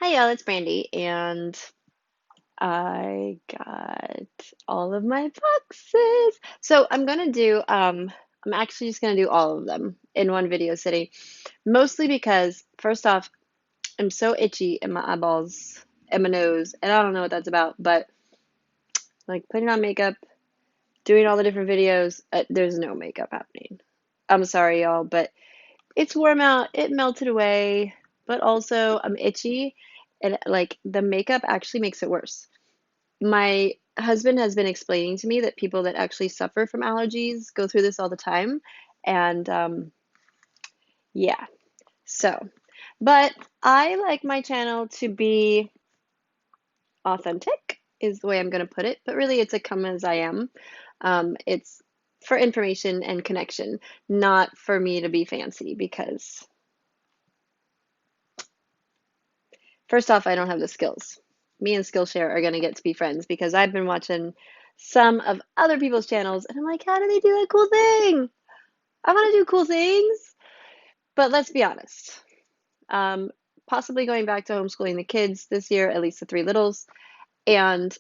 Hi y'all, it's Brandy, and I got all of my boxes. So I'm actually just gonna do all of them in one video sitting. Mostly because, first off, I'm so itchy in my eyeballs and my nose, and I don't know what that's about, but like putting on makeup, doing all the different videos, there's no makeup happening. I'm sorry, y'all, but it's warm out, it melted away, but also I'm itchy, and like the makeup actually makes it worse. My husband has been explaining to me that people that actually suffer from allergies go through this all the time. And yeah, so, but I like my channel to be authentic, is the way I'm going to put it. But really, it's a come as I am. It's for information and connection, not for me to be fancy, because first off, I don't have the skills. Me and Skillshare are going to get to be friends because I've been watching some of other people's channels and I'm like, how do they do that cool thing? I want to do cool things. But let's be honest. Um, Possibly going back to homeschooling the kids this year, at least the three littles, and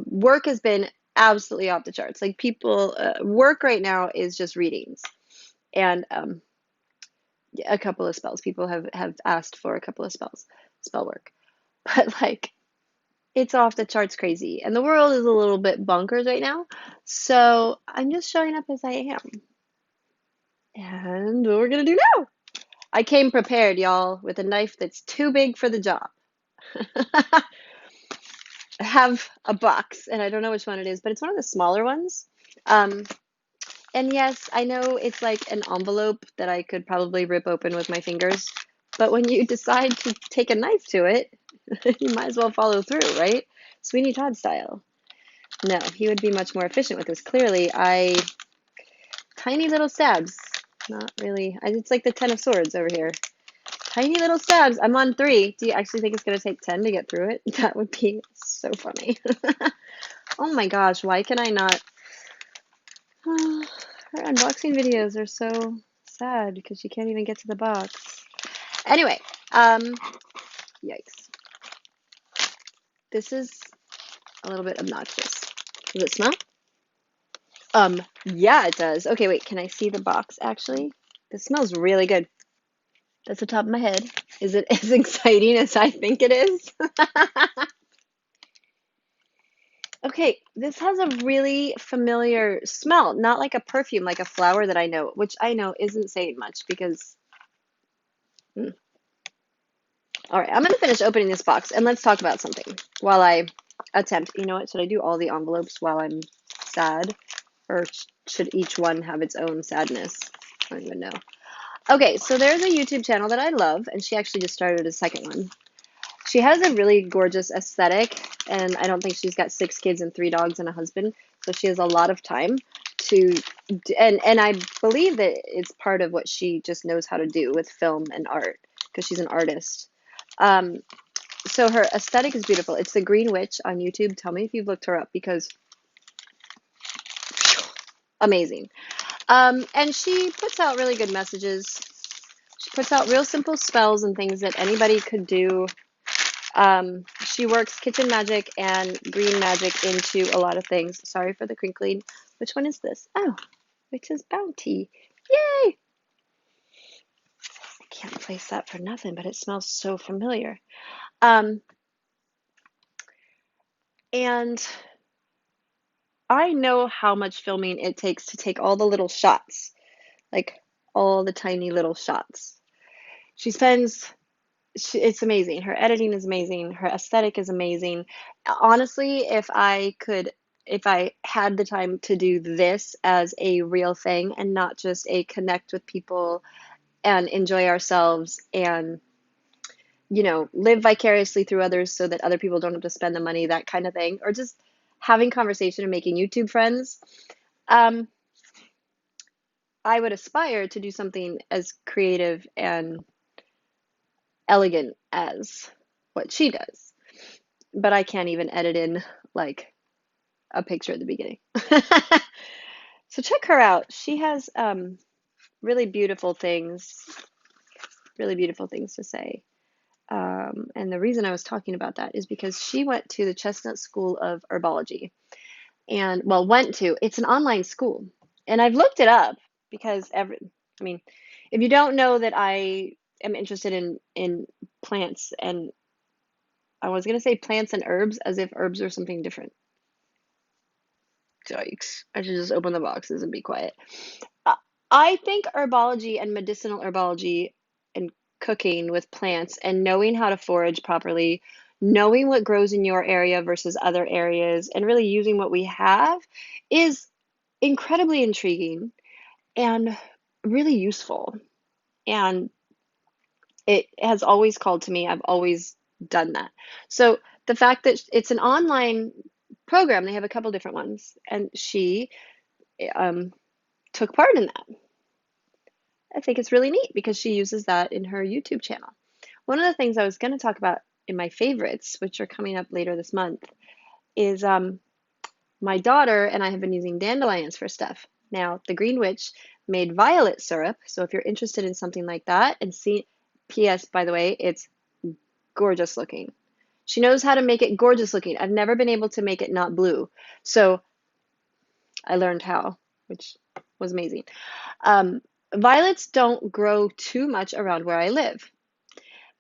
work has been absolutely off the charts. Like work right now is just readings and a couple of spells. People have asked for a couple of spell work, but like it's off the charts crazy. And the world is a little bit bonkers right now. So I'm just showing up as I am. And what we're going to do now. I came prepared, y'all, with a knife that's too big for the job. I have a box, and I don't know which one it is, but it's one of the smaller ones. Um, and yes, I know it's like an envelope that I could probably rip open with my fingers. But when you decide to take a knife to it, you might as well follow through, right? Sweeney Todd style. No, he would be much more efficient with this. Clearly, tiny little stabs. Not really. It's like the Ten of Swords over here. Tiny little stabs. I'm on 3. Do you actually think it's going to take 10 to get through it? That would be so funny. Oh my gosh, why can I not? Her unboxing videos are so sad because you can't even get to the box. Anyway, yikes. This is a little bit obnoxious. Does it smell? Yeah, it does. Okay, wait, can I see the box actually? This smells really good. That's the top of my head. Is it as exciting as I think it is? Okay, this has a really familiar smell, not like a perfume, like a flower that I know, which I know isn't saying much because. Hmm. All right, I'm going to finish opening this box and let's talk about something while I attempt. You know what? Should I do all the envelopes while I'm sad? Or should each one have its own sadness? I don't even know. Okay, so there's a YouTube channel that I love, and she actually just started a second one. She has a really gorgeous aesthetic, and I don't think she's got 6 kids and 3 dogs and a husband, so she has a lot of time to, and I believe that it's part of what she just knows how to do with film and art, because she's an artist. Um, so her aesthetic is beautiful. It's the Green Witch on YouTube. Tell me if you've looked her up, because amazing. And she puts out really good messages. She puts out real simple spells and things that anybody could do. She works kitchen magic and green magic into a lot of things. Sorry for the crinkling. Which one is this? Oh, Witch's Bounty. Yay! I can't place that for nothing, but it smells so familiar. Um, and I know how much filming it takes to take all the little shots, like all the tiny little shots. She spends it's amazing. Her editing is amazing. Her aesthetic is amazing. Honestly, if I had the time to do this as a real thing and not just a connect with people and enjoy ourselves and, live vicariously through others so that other people don't have to spend the money, that kind of thing, or just having conversation and making YouTube friends, um, I would aspire to do something as creative and elegant as what she does. But I can't even edit in like a picture at the beginning. So check her out. She has really beautiful things to say. And the reason I was talking about that is because she went to the Chestnut School of Herbology and, well, went to, it's an online school. And I've looked it up because I mean, if you don't know that I am interested in plants, and I was going to say plants and herbs as if herbs are something different. Yikes. I should just open the boxes and be quiet. Uh, I think herbology and medicinal herbology and cooking with plants and knowing how to forage properly, knowing what grows in your area versus other areas, and really using what we have is incredibly intriguing and really useful. And it has always called to me. I've always done that. So the fact that it's an online program, they have a couple different ones, and she um, took part in that. I think it's really neat because she uses that in her YouTube channel. One of the things I was going to talk about in my favorites, which are coming up later this month, is my daughter and I have been using dandelions for stuff. Now, the Green Witch made violet syrup, so if you're interested in something like that, and see, P.S., by the way, it's gorgeous looking. She knows how to make it gorgeous looking. I've never been able to make it not blue, so I learned how, which was amazing. Violets don't grow too much around where I live.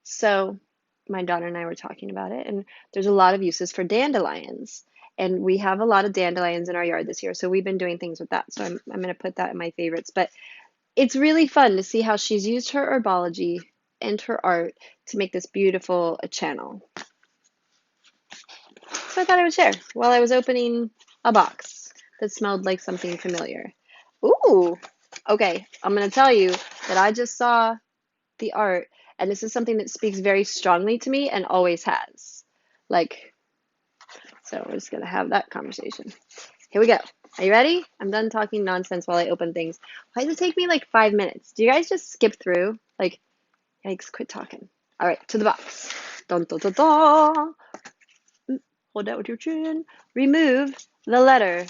So my daughter and I were talking about it, and there's a lot of uses for dandelions. And we have a lot of dandelions in our yard this year, so we've been doing things with that. So I'm going to put that in my favorites. But it's really fun to see how she's used her herbology and her art to make this beautiful channel. So I thought I would share while I was opening a box that smelled like something familiar. Ooh, okay. I'm going to tell you that I just saw the art, and this is something that speaks very strongly to me and always has. Like, so we're just going to have that conversation. Here we go. Are you ready? I'm done talking nonsense while I open things. Why does it take me like 5 minutes? Do you guys just skip through? Like, yikes, quit talking. All right, to the box. Dun, dun, dun, dun. Hold that with your chin. Remove the letter.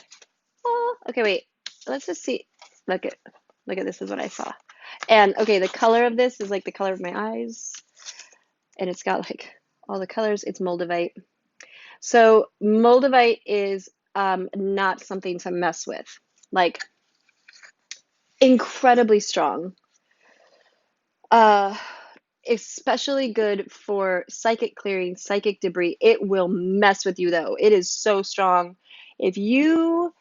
Oh, okay, wait. Let's just see. Look at this is what I saw. And okay, the color of this is like the color of my eyes. And it's got like all the colors. It's moldavite. So moldavite is not something to mess with. Like incredibly strong. Especially good for psychic clearing, psychic debris. It will mess with you though. It is so strong. If you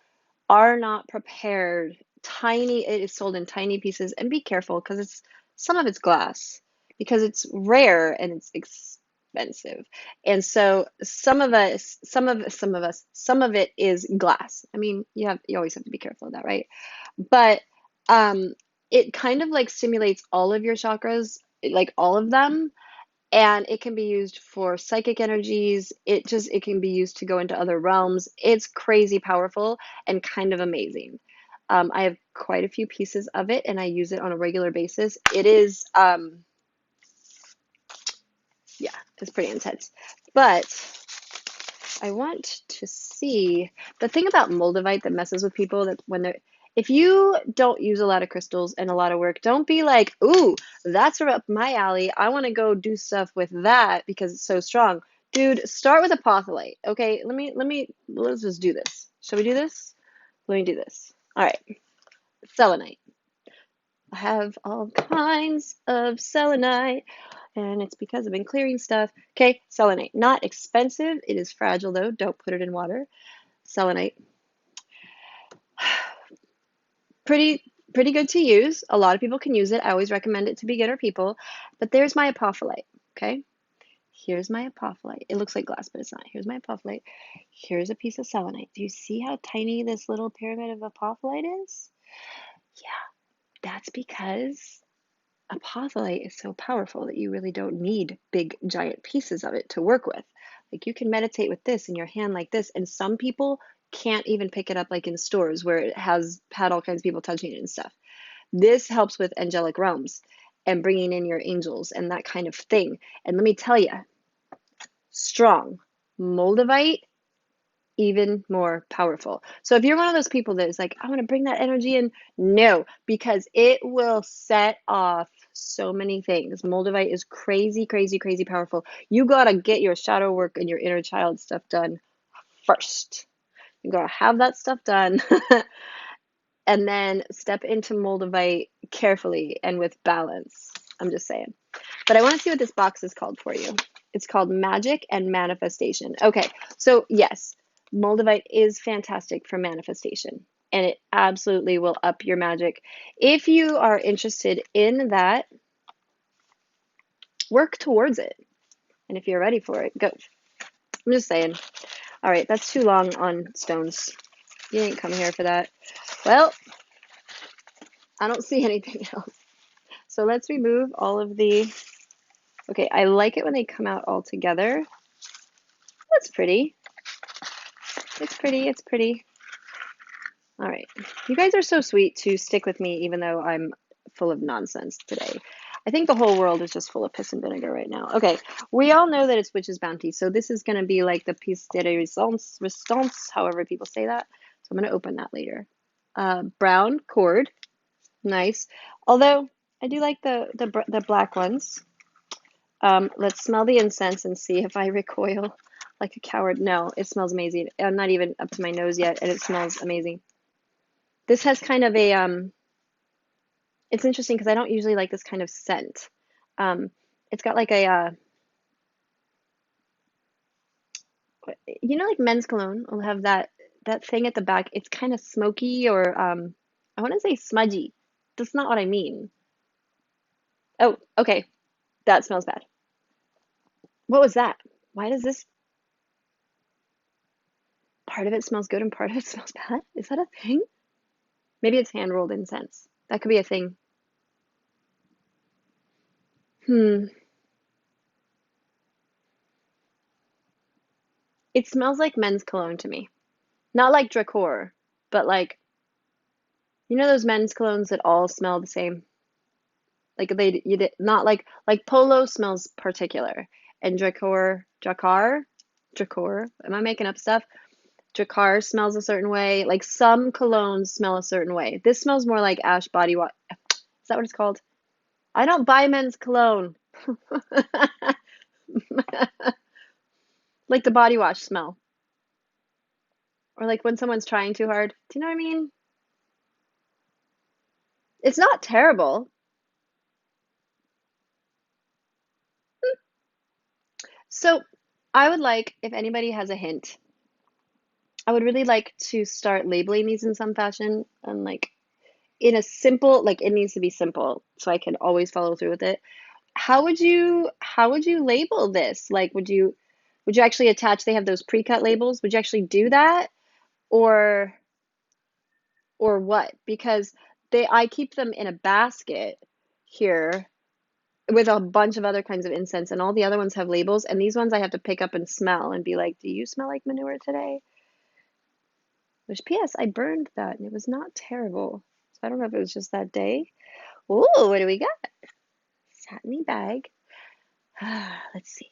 are not prepared, it is sold in tiny pieces, and be careful because some of it's glass because it's rare and it's expensive. And so some of it is glass. I mean, you always have to be careful of that, right? But it kind of like stimulates all of your chakras, like all of them, and it can be used for psychic energies. It can be used to go into other realms. It's crazy powerful and kind of amazing. I have quite a few pieces of it, and I use it on a regular basis. It is, yeah, it's pretty intense. But I want to see the thing about moldavite that messes with people that if you don't use a lot of crystals and a lot of work, don't be like, ooh, that's right up my alley. I want to go do stuff with that because it's so strong. Dude, start with apophyllite. Okay, let's just do this. Shall we do this? Let me do this. All right, selenite. I have all kinds of selenite, and it's because I've been clearing stuff. Okay, selenite. Not expensive. It is fragile, though. Don't put it in water. Selenite. Pretty good to use. A lot of people can use it. I always recommend it to beginner people. But there's my apophyllite, okay? Here's my apophyllite. It looks like glass, but it's not. Here's my apophyllite. Here's a piece of selenite. Do you see how tiny this little pyramid of apophyllite is? Yeah, that's because apophyllite is so powerful that you really don't need big, giant pieces of it to work with. Like you can meditate with this in your hand like this, and some people can't even pick it up like in stores where it has had all kinds of people touching it and stuff. This helps with angelic realms and bringing in your angels and that kind of thing. And let me tell you, strong. Moldavite, even more powerful. So if you're one of those people that is like, I want to bring that energy in, no, because it will set off so many things. Moldavite is crazy, crazy, crazy powerful. You gotta get your shadow work and your inner child stuff done first. You gotta have that stuff done and then step into Moldavite carefully and with balance. I'm just saying. But I want to see what this box is called for you. It's called Magic and Manifestation. Okay, so yes, Moldavite is fantastic for manifestation, and it absolutely will up your magic. If you are interested in that, work towards it. And if you're ready for it, go. I'm just saying. All right, that's too long on stones. You didn't come here for that. Well, I don't see anything else. So let's remove all of the... Okay, I like it when they come out all together. That's pretty. It's pretty, it's pretty. All right. You guys are so sweet to stick with me even though I'm full of nonsense today. I think the whole world is just full of piss and vinegar right now. Okay, we all know that it's Witch's Bounty, so this is going to be like the piece de resistance, however people say that. So I'm going to open that later. Brown cord. Nice. Although, I do like the black ones. Let's smell the incense and see if I recoil like a coward. No, it smells amazing. I'm not even up to my nose yet, and it smells amazing. This has kind of a, it's interesting because I don't usually like this kind of scent. It's got like a, you know, like men's cologne will have that thing at the back. It's kind of smoky or, I want to say smudgy. That's not what I mean. Oh, okay. That smells bad. What was that? Why does this part of it smells good and part of it smells bad? Is that a thing? Maybe it's hand rolled incense. That could be a thing. It smells like men's cologne to me. Not like Dracor, but like, you know those men's colognes that all smell the same? Like not like Polo smells particular, and Dracor, am I making up stuff? Dracar smells a certain way. Like some colognes smell a certain way. This smells more like Ash body wash. Is that what it's called? I don't buy men's cologne. Like the body wash smell. Or like when someone's trying too hard. Do you know what I mean? It's not terrible. So I would like, if anybody has a hint, I would really like to start labeling these in some fashion and like in a simple, like it needs to be simple so I can always follow through with it. How would you label this? Like would you actually attach, they have those pre-cut labels? Would you actually do that? Or or what? Because I keep them in a basket here with a bunch of other kinds of incense, and all the other ones have labels, and these ones I have to pick up and smell and be like, do you smell like manure today? Which, P.S., I burned that and it was not terrible. So I don't know if it was just that day. Ooh, what do we got? Satiny bag. Let's see.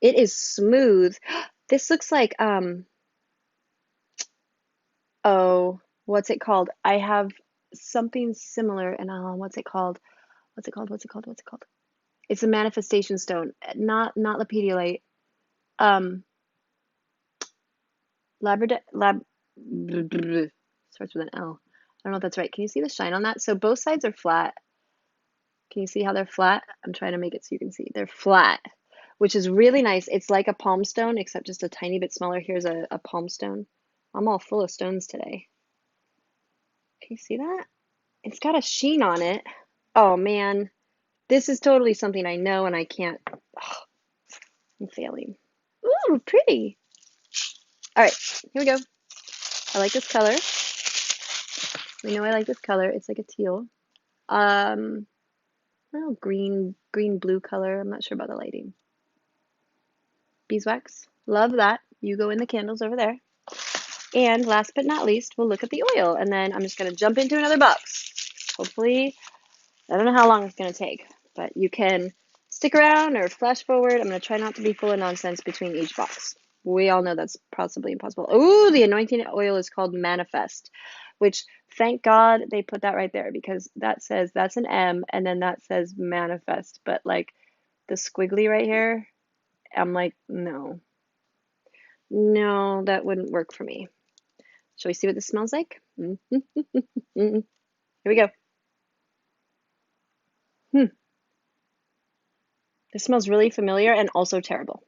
It is smooth. This looks like, oh, what's it called? I have something similar, and what's it called? What's it called? What's it called? What's it called? It's a manifestation stone, not lapidolite. Um, starts with an L. I don't know if that's right. Can you see the shine on that? So both sides are flat. Can you see how they're flat? I'm trying to make it so you can see. They're flat, which is really nice. It's like a palm stone, except just a tiny bit smaller. Here's a palm stone. I'm all full of stones today. Can you see that? It's got a sheen on it. Oh man, this is totally something I know and I can't. Oh, I'm failing. Ooh, pretty. All right, here we go. I like this color. We know I like this color. It's like a teal. Oh, green blue color. I'm not sure about the lighting. Beeswax. Love that. You go in the candles over there. And last but not least, we'll look at the oil. And then I'm just going to jump into another box. Hopefully, I don't know how long it's going to take, but you can stick around or flash forward. I'm going to try not to be full of nonsense between each box. We all know that's possibly impossible. Oh, the anointing oil is called Manifest. which thank God they put that right there because that says that's an M and then that says manifest. But like the squiggly right here, I'm like, no, no, that wouldn't work for me. Shall we see what this smells like? Here we go. This smells really familiar and also terrible.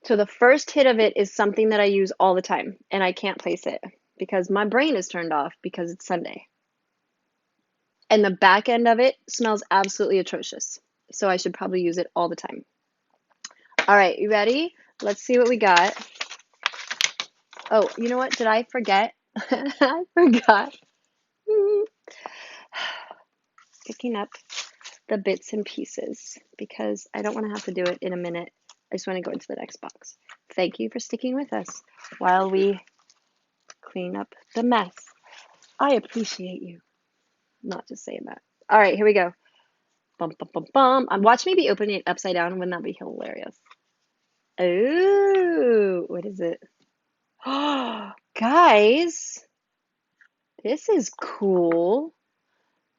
So the first hit of it is something that I use all the time, and I can't place it because my brain is turned off because it's Sunday. And the back end of it smells absolutely atrocious. So I should probably use it all the time. All right, you ready? Let's see what we got. Oh, you know what? Did I forget? I forgot. Picking up the bits and pieces because I don't want to have to do it in a minute. I just want to go into the next box. Thank you for sticking with us while we clean up the mess. I appreciate you. Not just saying that. All right, here we go. Bum, bum, bum, bum. Watch me be opening it upside down. Wouldn't that be hilarious? Oh, what is it? Oh, guys, this is cool.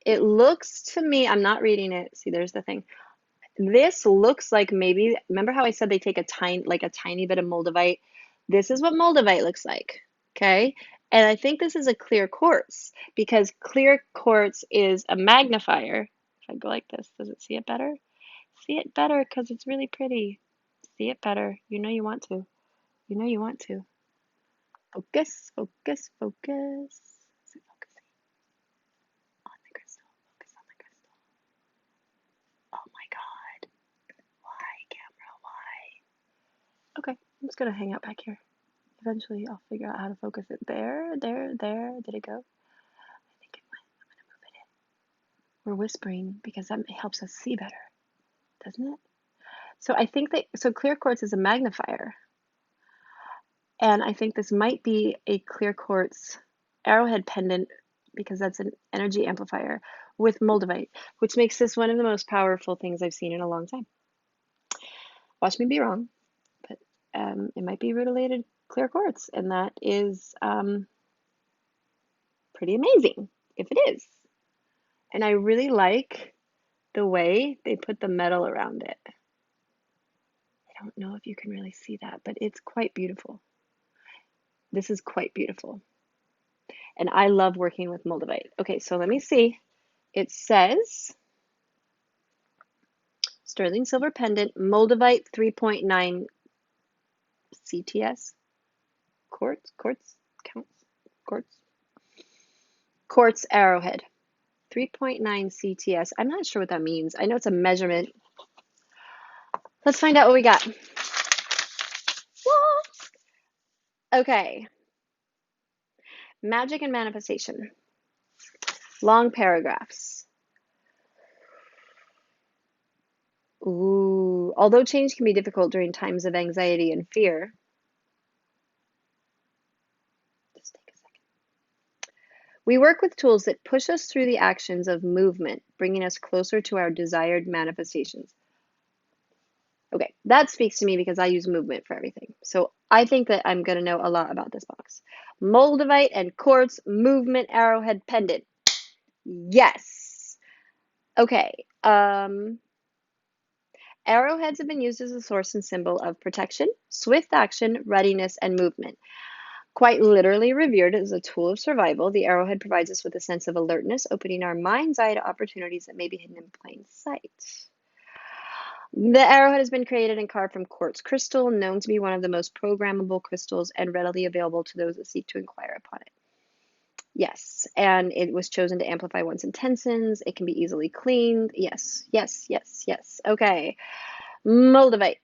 It looks to me, I'm not reading it. See, there's the thing. This looks like maybe, remember how I said they take a tiny bit of moldavite? This is what moldavite looks like, okay? And I think this is a clear quartz because clear quartz is a magnifier. If I go like this, does it see it better? See it better because it's really pretty. See it better. You know you want to. You know you want to. Focus, focus, focus. Is it focusing on the crystal? Focus on the crystal. Oh my God. Why, camera? Why? Okay, I'm just gonna hang out back here. Eventually, I'll figure out how to focus it. There, there, there. Did it go? I think it went. I'm gonna move it in. We're whispering because that helps us see better, doesn't it? So I think so clear quartz is a magnifier. And I think this might be a clear quartz arrowhead pendant because that's an energy amplifier with moldavite, which makes this one of the most powerful things I've seen in a long time. Watch me be wrong, but it might be rutilated clear quartz, and that is pretty amazing if it is. And I really like the way they put the metal around it. I don't know if you can really see that, but it's quite beautiful. This is quite beautiful. And I love working with moldavite. Okay, so let me see. It says sterling silver pendant, moldavite 3.9 CTS. Quartz counts. Quartz arrowhead. 3.9 CTS. I'm not sure what that means. I know it's a measurement. Let's find out what we got. Okay. Magic and manifestation. Long paragraphs. Ooh. Although change can be difficult during times of anxiety and fear. Just take a second. We work with tools that push us through the actions of movement, bringing us closer to our desired manifestations. Okay, that speaks to me because I use movement for everything. So I think that I'm going to know a lot about this box. Moldavite and quartz movement arrowhead pendant. Yes. Okay. Arrowheads have been used as a source and symbol of protection, swift action, readiness, and movement. Quite literally revered as a tool of survival, the arrowhead provides us with a sense of alertness, opening our mind's eye to opportunities that may be hidden in plain sight. The arrowhead has been created and carved from quartz crystal, known to be one of the most programmable crystals and readily available to those that seek to inquire upon it. Yes, and it was chosen to amplify one's intentions. It can be easily cleaned. Yes, yes, yes, yes. Okay. Moldavite.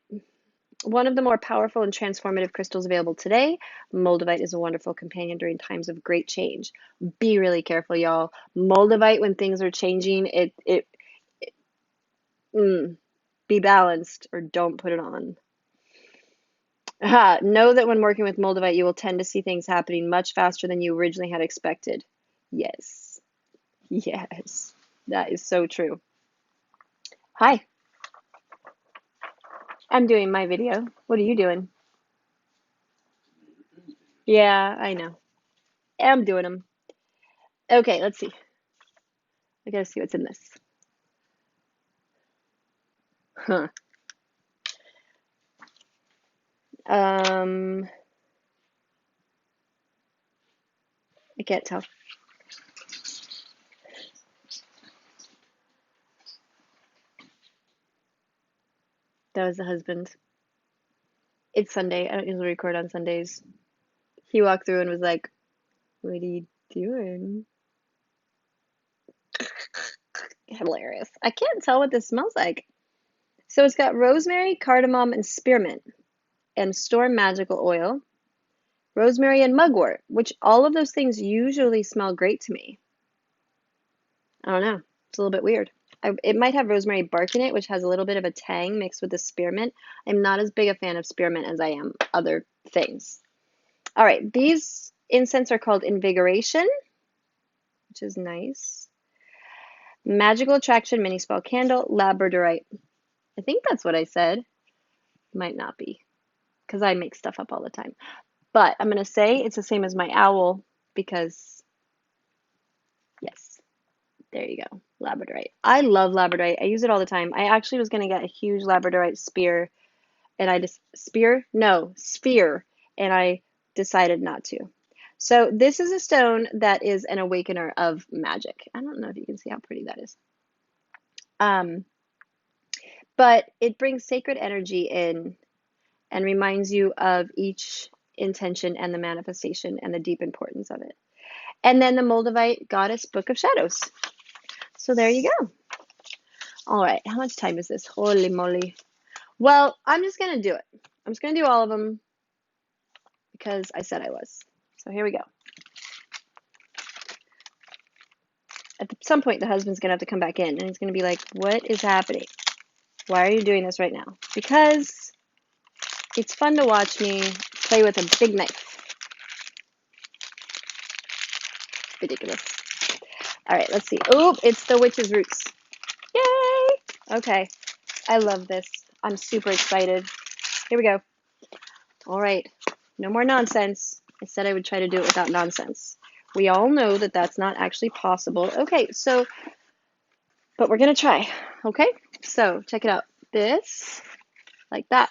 One of the more powerful and transformative crystals available today. Moldavite is a wonderful companion during times of great change. Be really careful, y'all. Moldavite, when things are changing, be balanced or don't put it on. Know that when working with moldavite, you will tend to see things happening much faster than you originally had expected. Yes. Yes. That is so true. Hi. I'm doing my video. What are you doing? Yeah, I know. am doing them. Okay, let's see. I gotta see what's in this. Huh. I can't tell. That was the husband. It's Sunday. I don't usually record on Sundays. He walked through and was like, "What are you doing?" Hilarious. I can't tell what this smells like. So it's got rosemary, cardamom, and spearmint, and storm magical oil, rosemary and mugwort, which all of those things usually smell great to me. I don't know. It's a little bit weird. It might have rosemary bark in it, which has a little bit of a tang mixed with the spearmint. I'm not as big a fan of spearmint as I am other things. All right, these incense are called Invigoration, which is nice. Magical Attraction Mini Spell Candle, Labradorite. I think that's what I said. Might not be, because I make stuff up all the time. But I'm going to say it's the same as my owl, because, yes, there you go, Labradorite. I love Labradorite. I use it all the time. I actually was going to get a huge Labradorite spear, and I just, sphere, and I decided not to. So this is a stone that is an awakener of magic. I don't know if you can see how pretty that is. But it brings sacred energy in and reminds you of each intention and the manifestation and the deep importance of it. And then the Moldavite Goddess Book of Shadows. So there you go. All right, how much time is this? Holy moly. Well, I'm just going to do it. I'm just going to do all of them because I said I was. So here we go. At some point, the husband's going to have to come back in, and he's going to be like, what is happening? Why are you doing this right now? Because it's fun to watch me play with a big knife. Ridiculous. All right, let's see. Oh, it's the Witchesroots. Yay! Okay, I love this. I'm super excited. Here we go. All right, no more nonsense. I said I would try to do it without nonsense. We all know that that's not actually possible. Okay, so, but we're going to try. Okay, so check it out. This, like that.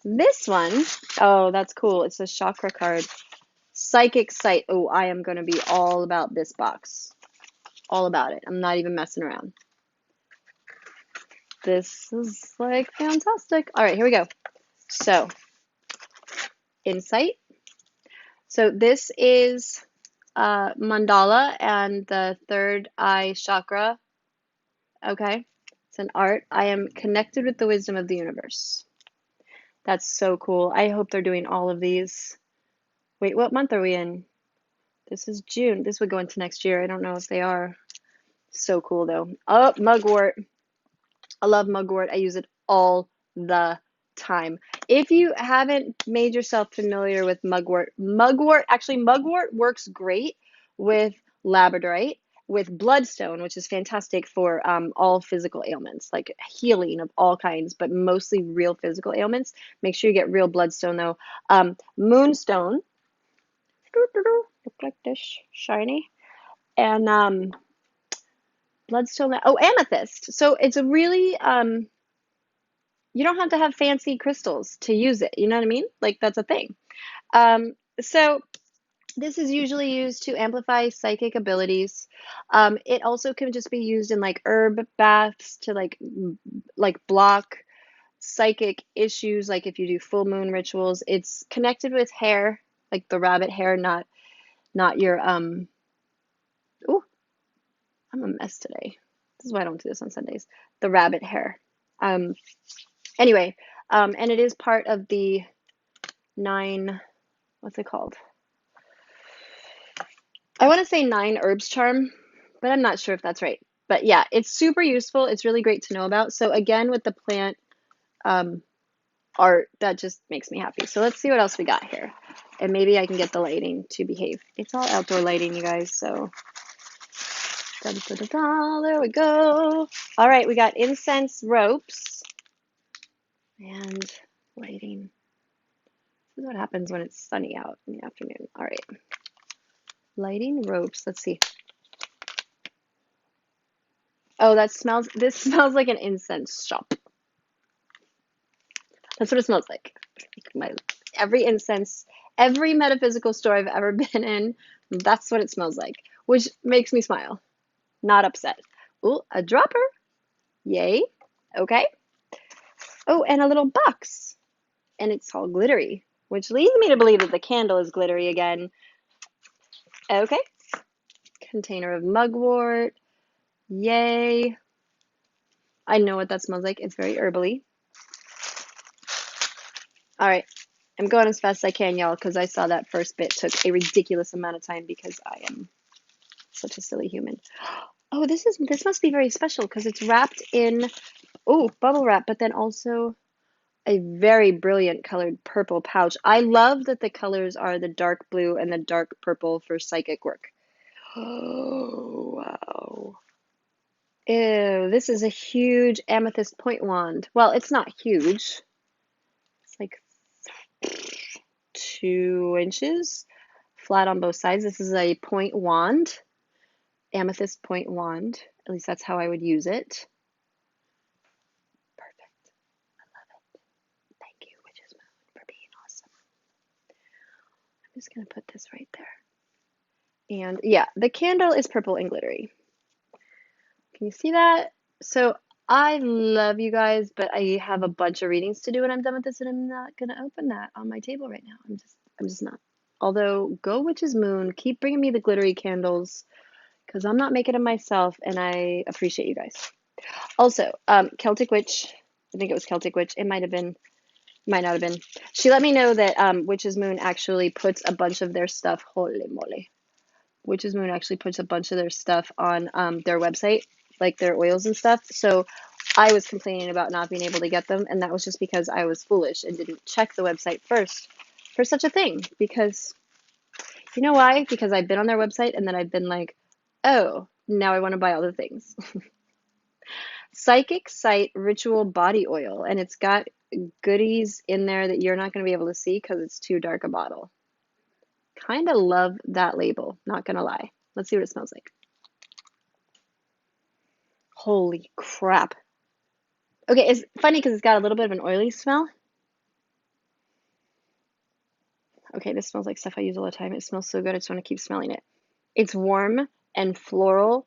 This one, oh, that's cool. It's a chakra card. Psychic Sight. Oh, I am going to be all about this box. All about it. I'm not even messing around. This is like fantastic. All right, here we go. So, Insight. So this is mandala and the third eye chakra. Okay, it's an art. I am connected with the wisdom of the universe. That's so cool. I hope they're doing all of these. Wait, what month are we in? This is June. This would go into next year. I don't know if they are. So cool though. Oh, mugwort. I love mugwort. I use it all the time. If you haven't made yourself familiar with mugwort, actually mugwort works great with labradorite, with bloodstone, which is fantastic for all physical ailments, like healing of all kinds, but mostly real physical ailments. Make sure you get real bloodstone though. Moonstone, look like this, shiny, and bloodstone. Oh, amethyst. So it's a really you don't have to have fancy crystals to use it. You know what I mean? Like that's a thing. So this is usually used to amplify psychic abilities. It also can just be used in like herb baths to like block psychic issues. Like if you do full moon rituals, it's connected with hair, like the rabbit hair, not your Oh, I'm a mess today. This is why I don't do this on Sundays. The rabbit hair. Anyway, and it is part of the 9, what's it called? I want to say 9 herbs charm, but I'm not sure if that's right. But yeah, it's super useful. It's really great to know about. So again, with the plant art, that just makes me happy. So let's see what else we got here. And maybe I can get the lighting to behave. It's all outdoor lighting, you guys, so. Da, da, da, da, there we go. All right, we got incense ropes and lighting. This is what happens when it's sunny out in the afternoon. All right. Lighting ropes. Let's see. Oh, this smells like an incense shop. That's what it smells like. Every incense, every metaphysical store I've ever been in, that's what it smells like, which makes me smile, not upset. Oh, a dropper. Yay. Okay. Oh, and a little box. And it's all glittery, which leads me to believe that the candle is glittery again. Okay. Container of mugwort. Yay. I know what that smells like. It's very herbally. All right. I'm going as fast as I can, y'all, because I saw that first bit took a ridiculous amount of time because I am such a silly human. Oh, this must be very special because it's wrapped in bubble wrap, but then also a very brilliant colored purple pouch. I love that the colors are the dark blue and the dark purple for psychic work. Oh, wow. Ew, this is a huge amethyst point wand. Well, it's not huge. It's like 2 inches flat on both sides. This is a point wand, amethyst point wand. At least that's how I would use it. Perfect. I love it. Thank you, Witchesmoon, for being awesome. I'm just going to put this right there. And yeah, the candle is purple and glittery. Can you see that? So I love you guys, but I have a bunch of readings to do when I'm done with this, and I'm not going to open that on my table right now. I'm just not. Although, go Witchesmoon, keep bringing me the glittery candles, because I'm not making them myself, and I appreciate you guys. Also, Celtic Witch, I think it was Celtic Witch. It might not have been. She let me know that Witchesmoon actually puts a bunch of their stuff, holy moly. Witchesmoon actually puts a bunch of their stuff on their website, like their oils and stuff. So I was complaining about not being able to get them, and that was just because I was foolish and didn't check the website first for such a thing. Because, you know why? Because I've been on their website, and then I've been like, oh, now I want to buy all the things. Psychic Sight Ritual Body Oil, and it's got goodies in there that you're not going to be able to see because it's too dark a bottle. Kind of love that label, not going to lie. Let's see what it smells like. Holy crap. Okay, it's funny because it's got a little bit of an oily smell. Okay, this smells like stuff I use all the time. It smells so good, I just want to keep smelling it. It's warm and floral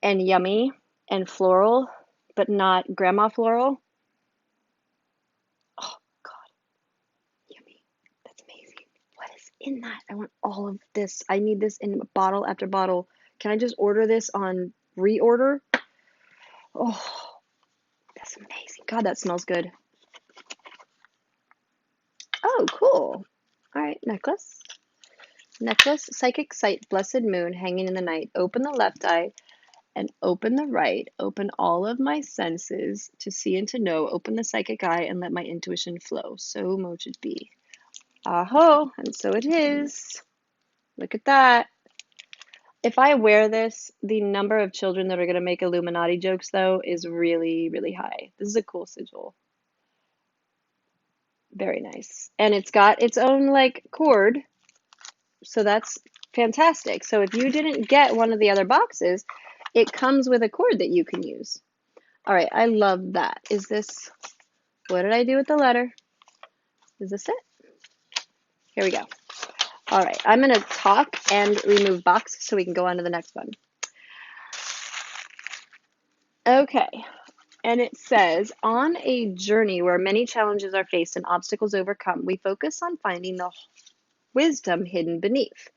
and yummy and floral, but not grandma floral. Oh, God. Yummy. That's amazing. What is in that? I want all of this. I need this in bottle after bottle. Can I just order this on reorder? Oh, that's amazing. God, that smells good. Oh, cool. All right, necklace. Necklace, Psychic Sight, Blessed Moon, hanging in the night. Open the left eye and open the right. Open all of my senses to see and to know. Open the psychic eye and let my intuition flow. So much it be. Aho, and so it is. Look at that. If I wear this, the number of children that are going to make Illuminati jokes, though, is really, really high. This is a cool sigil. Very nice. And it's got its own, like, cord. So that's fantastic. So if you didn't get one of the other boxes, it comes with a cord that you can use. All right, I love that. Is this, what did I do with the letter? Is this it? Here we go. All right, I'm going to talk and remove box so we can go on to the next one. Okay, and it says, on a journey where many challenges are faced and obstacles overcome, we focus on finding the wisdom hidden beneath.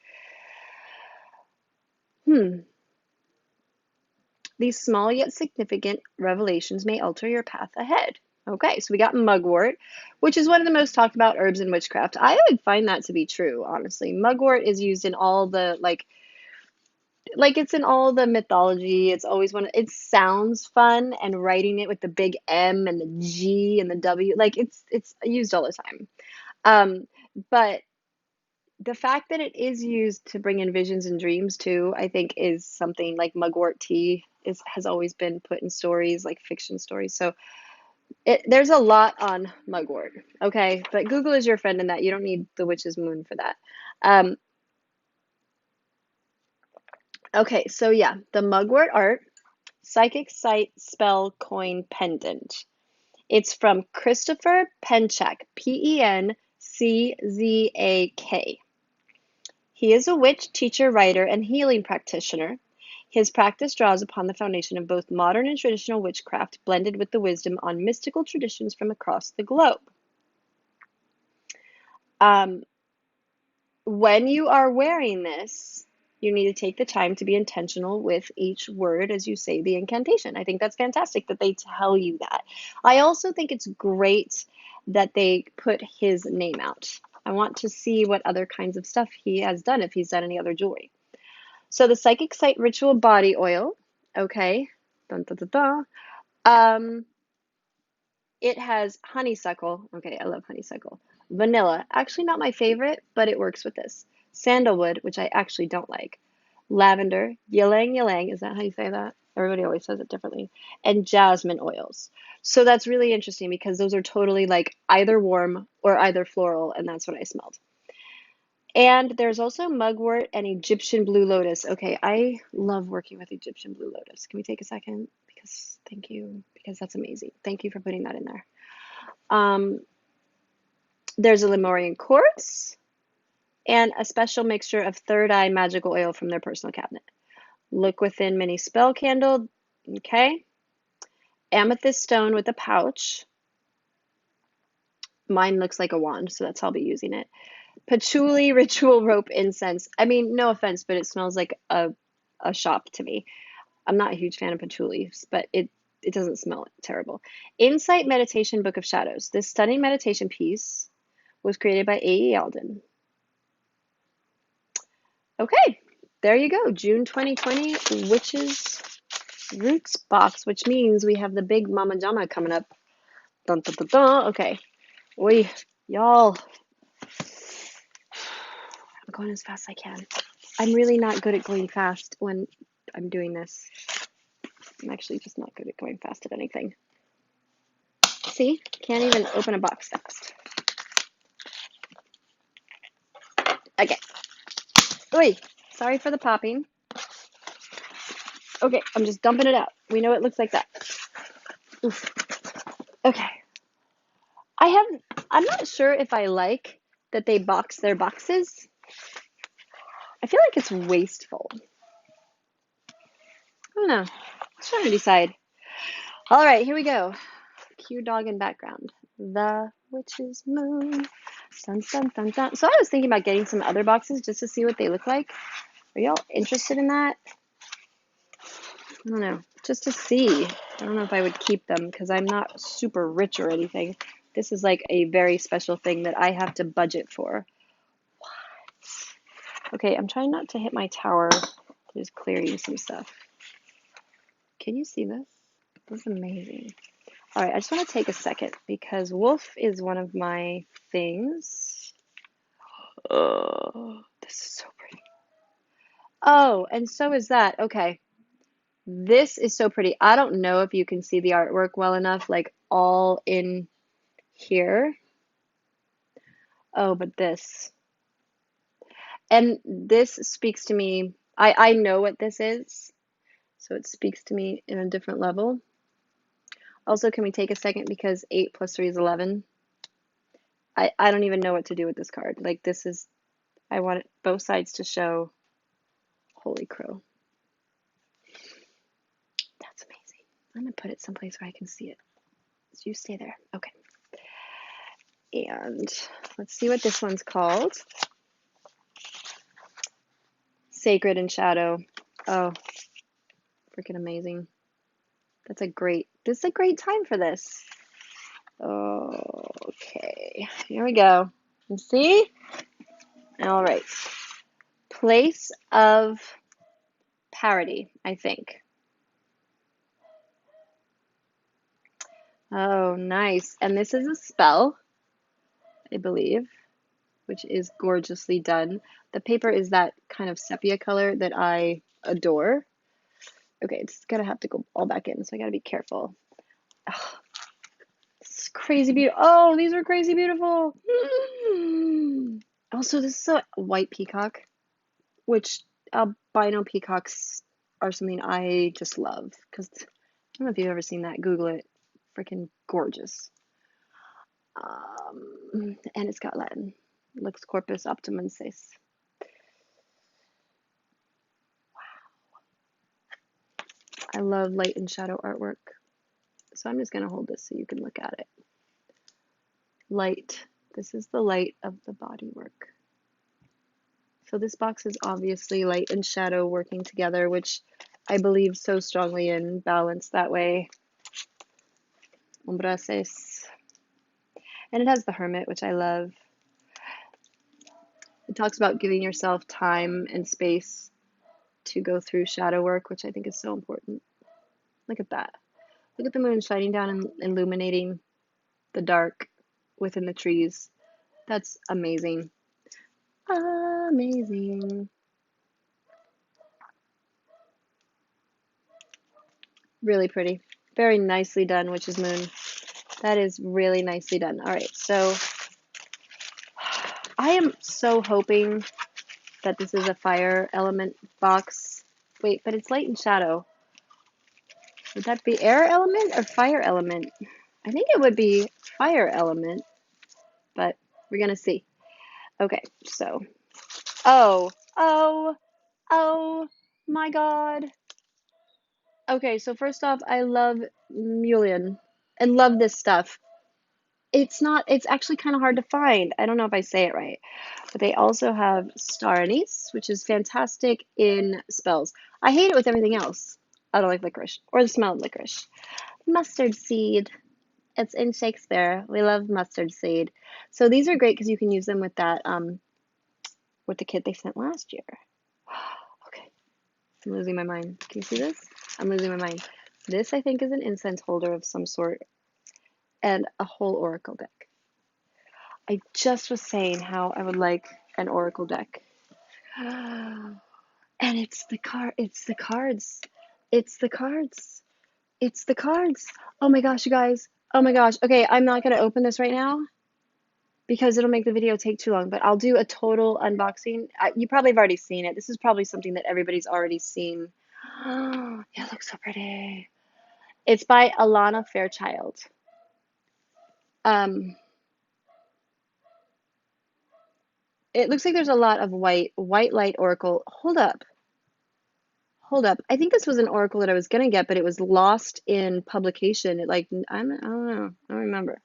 These small yet significant revelations may alter your path ahead. Okay, so we got mugwort, which is one of the most talked about herbs in witchcraft. I would find that to be true, honestly. Mugwort is used in all the like it's in all the mythology. It's always it sounds fun, and writing it with the big M and the G and the W, like it's used all the time. But the fact that it is used to bring in visions and dreams too, I think is something like mugwort tea has always been put in stories, like fiction stories. So there's a lot on mugwort, okay? But Google is your friend in that. You don't need the Witchesmoon for that. Okay, so yeah, the mugwort art, psychic sight spell coin pendant. It's from Christopher Penchak, Penczak. He is a witch, teacher, writer, and healing practitioner. His practice draws upon the foundation of both modern and traditional witchcraft, blended with the wisdom on mystical traditions from across the globe. Um, when you are wearing this, you need to take the time to be intentional with each word as you say the incantation. I think that's fantastic that they tell you that. I also think it's great that they put his name out. I want to see what other kinds of stuff he has done, if he's done any other jewelry. So the Psychic Sight Ritual Body Oil, okay. Dun, dun, dun, dun. It has honeysuckle. Okay, I love honeysuckle. Vanilla, actually not my favorite, but it works with this. Sandalwood, which I actually don't like. Lavender, ylang ylang, is that how you say that? Everybody always says it differently. And jasmine oils. So that's really interesting because those are totally like either warm or either floral, and that's what I smelled. And there's also mugwort and Egyptian blue lotus. Okay, I love working with Egyptian blue lotus. Can we take a second? Because thank you, because that's amazing. Thank you for putting that in there. Um, there's a Lemurian quartz and a special mixture of third eye magical oil from their personal cabinet. Look within mini spell candle. Okay. Amethyst stone with a pouch. Mine looks like a wand, so that's how I'll be using it. Patchouli ritual rope incense. I mean, no offense, but it smells like a shop to me. I'm not a huge fan of patchouli, but it doesn't smell terrible. Insight Meditation Book of Shadows. This stunning meditation piece was created by A.E. Alden. Okay, there you go. June 2020 Witches Roots box, which means we have the big Mama Jama coming up. Dun, dun, dun, dun. Okay. Oi, y'all. I'm going as fast as I can. I'm really not good at going fast when I'm doing this. I'm actually just not good at going fast at anything. See? Can't even open a box fast. Okay. Oi, sorry for the popping. Okay, I'm just dumping it out. We know it looks like that. Oof. Okay. I'm not sure if I like that they box their boxes. I feel like it's wasteful. I don't know. I'm trying to decide. All right, here we go. Cue dog in background. The witch's moon. Dun, dun, dun, dun. So I was thinking about getting some other boxes just to see what they look like. Are y'all interested in that? I don't know. Just to see. I don't know if I would keep them because I'm not super rich or anything. This is like a very special thing that I have to budget for. What? Okay, I'm trying not to hit my tower. Just clearing some stuff. Can you see this? This is amazing. All right, I just want to take a second because wolf is one of my things. Oh, this is so pretty. Oh, and so is that. Okay. This is so pretty. I don't know if you can see the artwork well enough, like all in here. Oh, but this. And this speaks to me. I know what this is, so it speaks to me in a different level. Also, can we take a second because 8 plus 3 is 11? I don't even know what to do with this card. Like, this is, I want both sides to show. Holy crow. That's amazing. I'm going to put it someplace where I can see it. So you stay there. Okay. And let's see what this one's called. Sacred and Shadow. Oh, freaking amazing. This is a great time for this. Okay, here we go. You see? All right. Place of Parody, I think. Oh, nice. And this is a spell, I believe, which is gorgeously done. The paper is that kind of sepia color that I adore. Okay, it's gonna have to go all back in, so I gotta be careful. Oh, this is crazy beautiful. Oh, these are crazy beautiful. Also, this is a white peacock, which albino peacocks are something I just love, because I don't know if you've ever seen that. Google it. Freaking gorgeous. And it's got Latin. Lux corpus optimensis. I love light and shadow artwork. So I'm just going to hold this so you can look at it. Light. This is the light of the bodywork. So this box is obviously light and shadow working together, which I believe so strongly in balance that way. Ombraces. And it has the Hermit, which I love. It talks about giving yourself time and space to go through shadow work, which I think is so important. Look at that. Look at the moon shining down and illuminating the dark within the trees. That's amazing. Amazing. Really pretty. Very nicely done, Witchesmoon. That is really nicely done. All right, so I am so hoping that this is a fire element box. Wait, but it's light and shadow. Would that be air element or fire element? I think it would be fire element, but we're gonna see. Okay, so, oh my God. Okay, so first off, I love mullein and love this stuff. It's actually kind of hard to find. I don't know if I say it right. But they also have star anise, which is fantastic in spells. I hate it with everything else. I don't like licorice or the smell of licorice. Mustard seed. It's in Shakespeare. We love mustard seed. So these are great because you can use them with that with the kit they sent last year. Okay. I'm losing my mind. Can you see this? I'm losing my mind. This, I think, is an incense holder of some sort and a whole oracle deck. I just was saying how I would like an oracle deck. And it's the cards. It's the cards. It's the cards. Oh my gosh, you guys. Oh my gosh. Okay, I'm not going to open this right now because it'll make the video take too long, but I'll do a total unboxing. You probably have already seen it. This is probably something that everybody's already seen. Oh, yeah, it looks so pretty. It's by Alana Fairchild. It looks like there's a lot of white light oracle. Hold up. I think this was an oracle that I was gonna get, but it was lost in publication. I don't know. I don't remember.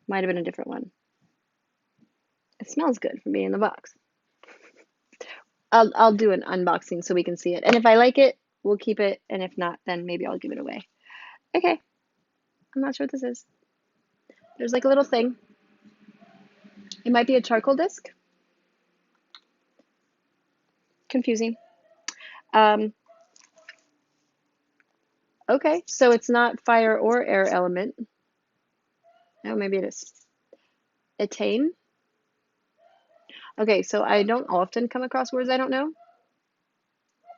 Might have been a different one. It smells good from being in the box. I'll do an unboxing so we can see it. And if I like it, we'll keep it. And if not, then maybe I'll give it away. Okay. I'm not sure what this is. There's like a little thing. It might be a charcoal disc. Confusing. Okay, so it's not fire or air element. Oh, maybe it is. Attain. Okay, so I don't often come across words I don't know.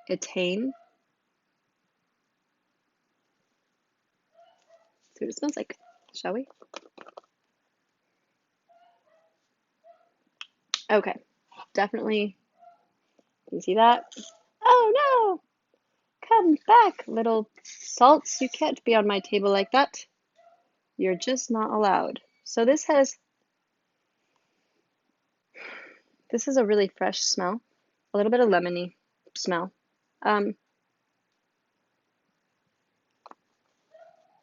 Attain. See what it smells like, shall we? Okay, definitely. Can you see that? Oh no! Come back, little salts. You can't be on my table like that. You're just not allowed. So this is a really fresh smell. A little bit of lemony smell.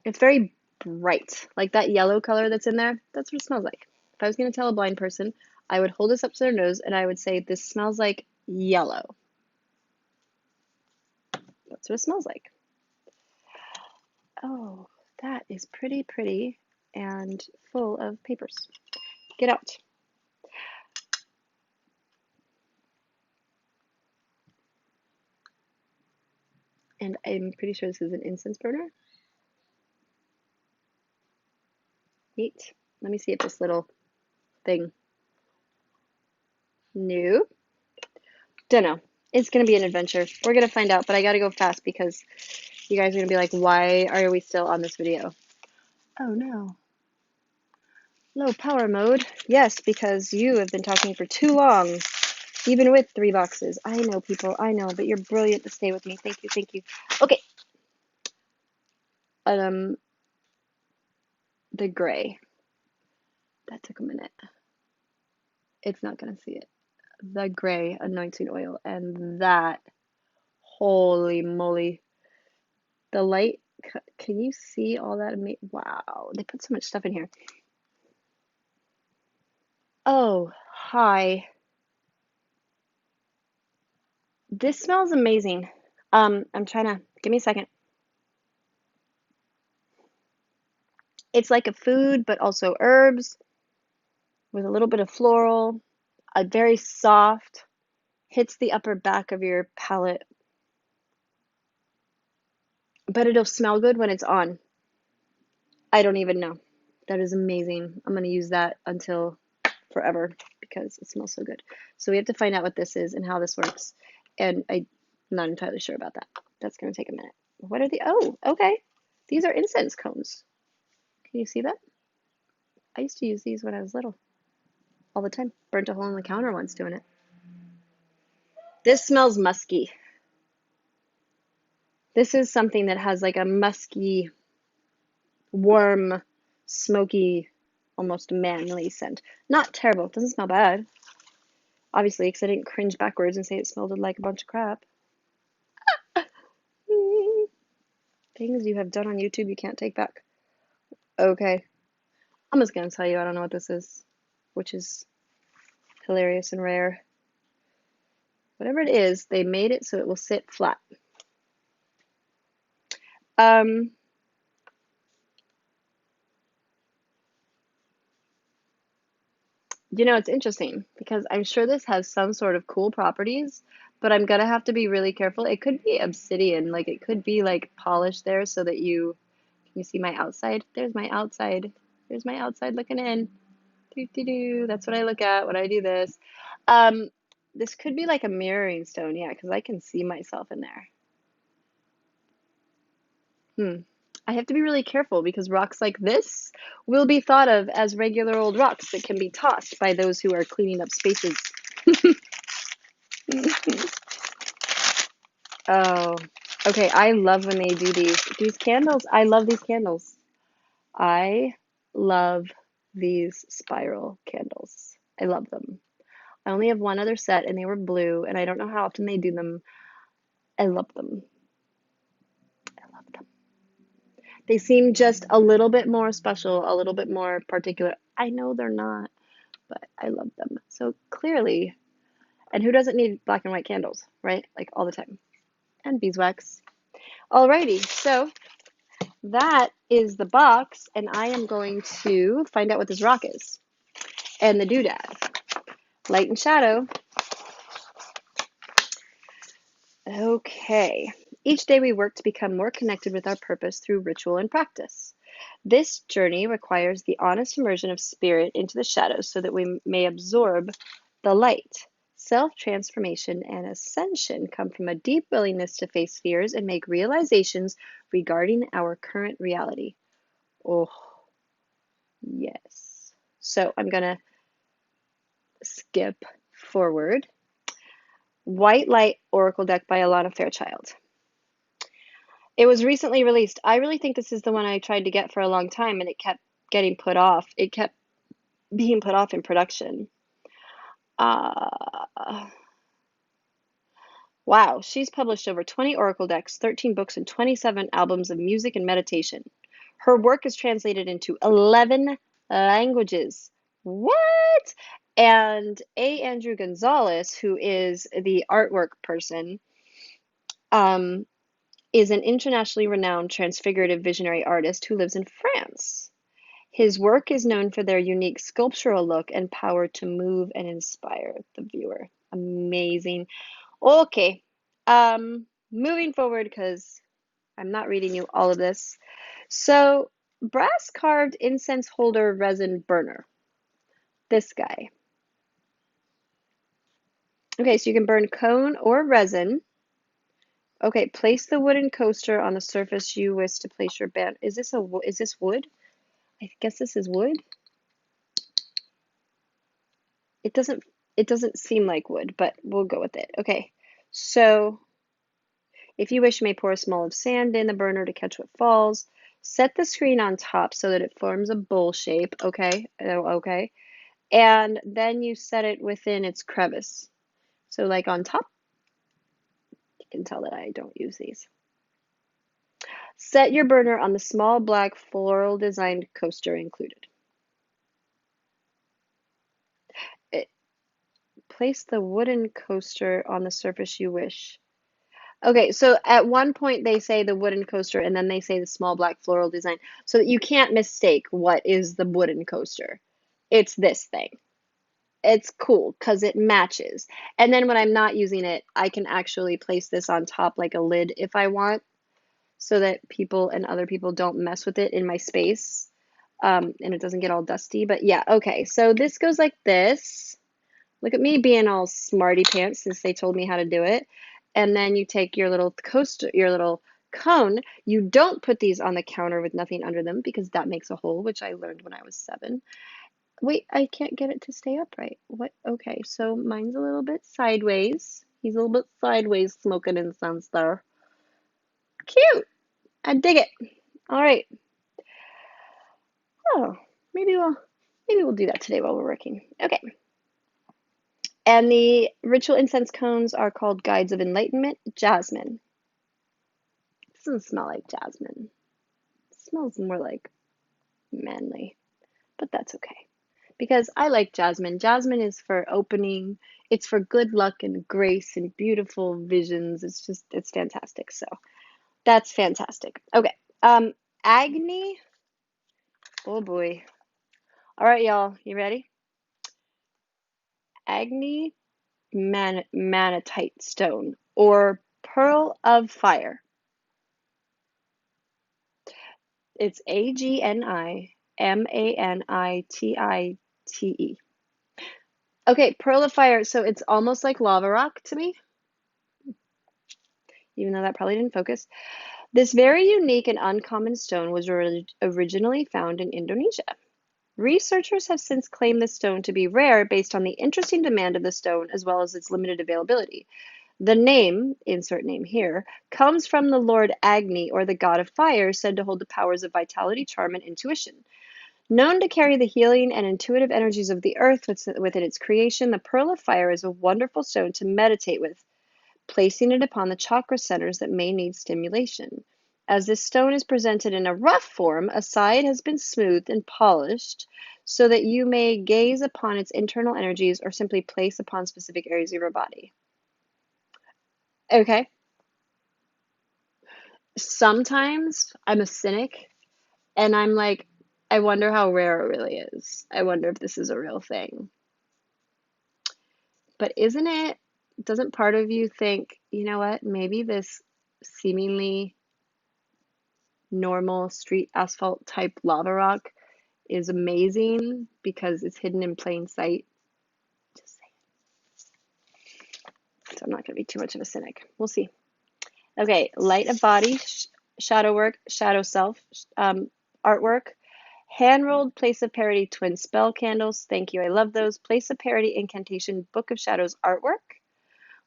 It's very bright. Like that yellow color that's in there, that's what it smells like. If I was going to tell a blind person, I would hold this up to their nose and I would say, this smells like yellow. That's what it smells like. Oh, that is pretty pretty and full of papers. Get out. And I'm pretty sure this is an incense burner. Neat. Let me see if this little thing. Nope. Dunno. It's going to be an adventure. We're going to find out, but I got to go fast because you guys are going to be like, why are we still on this video? Oh no. Low power mode. Yes, because you have been talking for too long. Even with 3 boxes. I know, people. I know, but you're brilliant to stay with me. Thank you. Thank you. Okay. The gray. That took a minute. It's not going to see it. The gray anointing oil. And that, holy moly. The light, can you see all that? Wow. They put so much stuff in here. Oh, hi. This smells amazing. I'm trying to, give me a second. It's like a food, but also herbs with a little bit of floral, a very soft, hits the upper back of your palate, but it'll smell good when it's on. I don't even know. That is amazing. I'm going to use that until forever because it smells so good. So we have to find out what this is and how this works. And I'm not entirely sure about that. That's going to take a minute. What are the, oh, okay. These are incense cones. Can you see that? I used to use these when I was little. All the time. Burnt a hole in the counter once doing it. This smells musky. This is something that has like a musky, warm, smoky, almost manly scent. Not terrible. It doesn't smell bad. Obviously, because I didn't cringe backwards and say it smelled like a bunch of crap. Things you have done on YouTube you can't take back. Okay. I'm just going to tell you I don't know what this is, which is hilarious and rare. Whatever it is, they made it so it will sit flat. You know, it's interesting because I'm sure this has some sort of cool properties, but I'm gonna have to be really careful. It could be obsidian, like it could be like polished there so that can you see my outside? There's my outside. There's my outside looking in. Doo, doo, doo. That's what I look at when I do this. Um, this could be like a mirroring stone, yeah, because I can see myself in there. I have to be really careful because rocks like this will be thought of as regular old rocks that can be tossed by those who are cleaning up spaces. Oh, okay. I love when they do these candles. I love these candles. I love these spiral candles. I love them. I only have one other set and they were blue and I don't know how often they do them. I love them. I love them. They seem just a little bit more special, a little bit more particular. I know they're not, but I love them. So clearly, and who doesn't need black and white candles, right? Like all the time. And beeswax. Alrighty, so that is the box, and I am going to find out what this rock is. And the doodad. Light and shadow. Okay. Each day we work to become more connected with our purpose through ritual and practice. This journey requires the honest immersion of spirit into the shadows so that we may absorb the light. Self-transformation and ascension come from a deep willingness to face fears and make realizations regarding our current reality. Oh, yes. So I'm going to skip forward. White Light Oracle deck by Alana Fairchild. It was recently released. I really think this is the one I tried to get for a long time and it kept getting put off. It kept being put off in production. Wow, she's published over 20 oracle decks, 13 books, and 27 albums of music and meditation. Her work is translated into 11 languages. What? And A. Andrew Gonzalez, who is the artwork person, is an internationally renowned transfigurative visionary artist who lives in France. His work is known for their unique sculptural look and power to move and inspire the viewer. Amazing. Okay, moving forward because I'm not reading you all of this. So, brass carved incense holder resin burner. This guy. Okay, so you can burn cone or resin. Okay, place the wooden coaster on the surface you wish to place your band. Is this wood? I guess this is wood. It doesn't It doesn't seem like wood, but we'll go with it. Okay, so if you wish, you may pour a small of sand in the burner to catch what falls. Set the screen on top so that it forms a bowl shape. Okay, okay. And then you set it within its crevice. So like on top, you can tell that I don't use these. Set your burner on the small black floral designed coaster included. Place the wooden coaster on the surface you wish. Okay, so at one point they say the wooden coaster and then they say the small black floral design. So that you can't mistake what is the wooden coaster. It's this thing. It's cool because it matches. And then when I'm not using it, I can actually place this on top like a lid if I want, so that people and other people don't mess with it in my space. And it doesn't get all dusty. But yeah, okay, so this goes like this. Look at me being all smarty pants since they told me how to do it. And then you take your little coaster, your little cone. You don't put these on the counter with nothing under them because that makes a hole, which I learned when I was 7. Wait, I can't get it to stay upright. What? Okay, so mine's a little bit sideways. He's a little bit sideways smoking incense there. Cute. I dig it. All right. Oh, maybe we'll do that today while we're working. Okay. And the ritual incense cones are called Guides of Enlightenment, jasmine. It doesn't smell like jasmine. It smells more like manly, but that's okay. Because I like jasmine. Jasmine is for opening, it's for good luck and grace and beautiful visions. It's fantastic. So that's fantastic. Okay. Agni. Oh boy. All right, y'all. You ready? Agni manatite stone or pearl of fire. It's Agnimanitite. Okay, pearl of fire. So it's almost like lava rock to me, even though that probably didn't focus. This very unique and uncommon stone was originally found in Indonesia. Researchers have since claimed this stone to be rare based on the interesting demand of the stone as well as its limited availability. The name, insert name here, comes from the Lord Agni, or the god of fire, said to hold the powers of vitality, charm, and intuition. Known to carry the healing and intuitive energies of the earth within its creation, the pearl of fire is a wonderful stone to meditate with, placing it upon the chakra centers that may need stimulation. As this stone is presented in a rough form, a side has been smoothed and polished so that you may gaze upon its internal energies or simply place upon specific areas of your body. Okay. Sometimes I'm a cynic and I'm like, I wonder how rare it really is. I wonder if this is a real thing. But doesn't part of you think, you know what, maybe this seemingly normal street asphalt type lava rock is amazing because it's hidden in plain sight? Just saying. So I'm not going to be too much of a cynic. We'll see. Okay, light of body, shadow work, shadow self, artwork. Hand-rolled Place of Parity twin spell candles. Thank you. I love those. Place of Parity incantation Book of Shadows artwork,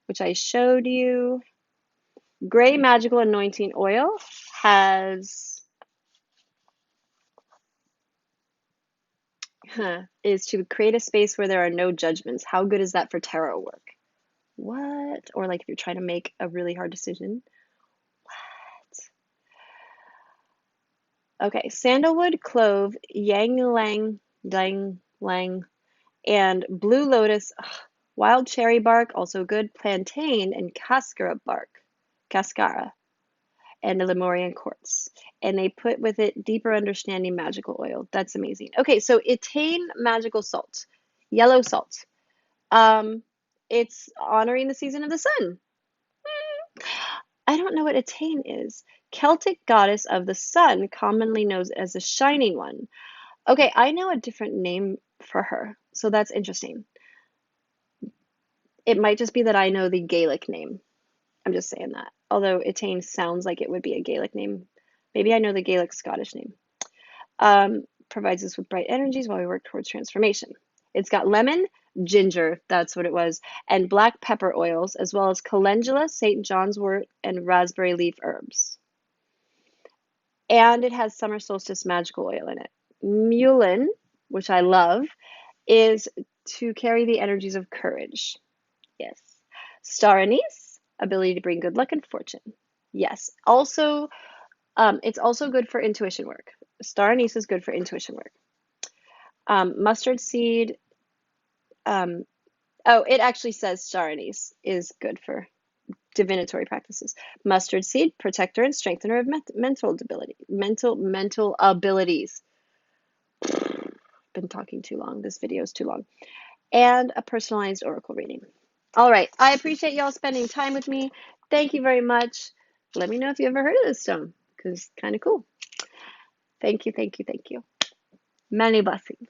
which I showed you. Gray Magical Anointing Oil is to create a space where there are no judgments. How good is that for tarot work? What? Or like if you're trying to make a really hard decision. Okay, sandalwood, clove, yang lang, dang lang, and blue lotus, wild cherry bark, also good, plantain, and cascara, and the Lemurian quartz. And they put with it deeper understanding magical oil. That's amazing. Okay, so Etain magical salt, yellow salt. It's honoring the season of the sun. I don't know what Etain is. Celtic goddess of the sun, commonly known as the Shining One. Okay, I know a different name for her, so that's interesting. It might just be that I know the Gaelic name. I'm just saying that. Although Etain sounds like it would be a Gaelic name. Maybe I know the Gaelic Scottish name. Provides us with bright energies while we work towards transformation. It's got lemon, ginger, that's what it was, and black pepper oils, as well as calendula, St. John's wort, and raspberry leaf herbs. And it has summer solstice magical oil in it. Mullein, which I love, is to carry the energies of courage. Yes. Star anise, ability to bring good luck and fortune. Yes. Also, it's also good for intuition work. Star anise is good for intuition work. Mustard seed. Oh, it actually says star anise is good for divinatory practices. Mustard seed, protector and strengthener of mental ability, mental abilities. Been talking too long. This video is too long. And a personalized oracle reading. All right. I appreciate y'all spending time with me. Thank you very much. Let me know if you ever heard of this stone, because it's kind of cool. Thank you, thank you, thank you. Many blessings.